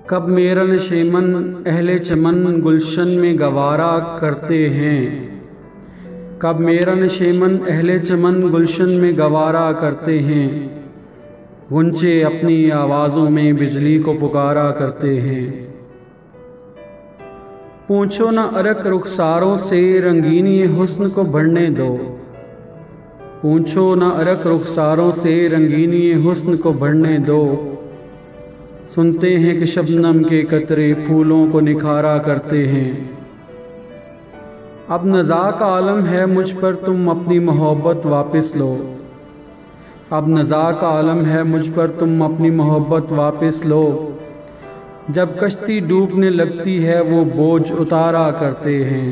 کب میرا نشیمن اہل چمن گلشن میں گوارا کرتے ہیں، کب میرا نشیمن اہل چمن گلشن میں گوارا کرتے ہیں، غنچے اپنی آوازوں میں بجلی کو پکارا کرتے ہیں۔ پوچھو نہ ارق رخساروں سے رنگینی حسن کو بڑھنے دو، پوچھو نہ ارق رخساروں سے رنگینی حسن کو بڑھنے دو، سنتے ہیں کہ شبنم کے قطرے پھولوں کو نکھارا کرتے ہیں۔ اب نزاع کا عالم ہے مجھ پر تم اپنی محبت واپس لو، اب نزاع کا عالم ہے مجھ پر تم اپنی محبت واپس لو، جب کشتی ڈوبنے لگتی ہے وہ بوجھ اتارا کرتے ہیں۔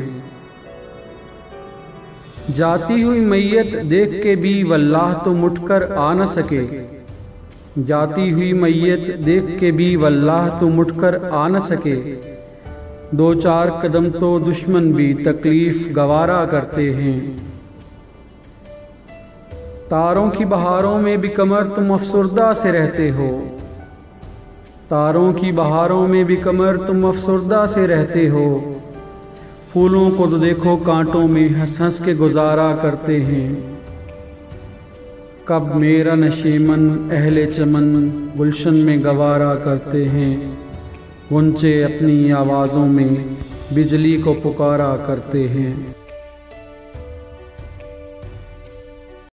جاتی ہوئی میت دیکھ کے بھی واللہ تم اٹھ کر آ نہ سکے، جاتی ہوئی میت دیکھ کے بھی واللہ تم اٹھ کر آ نہ سکے، دو چار قدم تو دشمن بھی تکلیف گوارا کرتے ہیں۔ تاروں کی بہاروں میں بھی کمر تم افسردہ سے رہتے ہو، تاروں کی بہاروں میں بھی کمر تم افسردہ سے رہتے ہو، پھولوں کو تو دیکھو کانٹوں میں ہنس ہنس کے گزارا کرتے ہیں۔ کب میرا نشیمن اہل چمن گلشن میں گوارا کرتے ہیں، غنچے اپنی آوازوں میں بجلی کو پکارا کرتے ہیں۔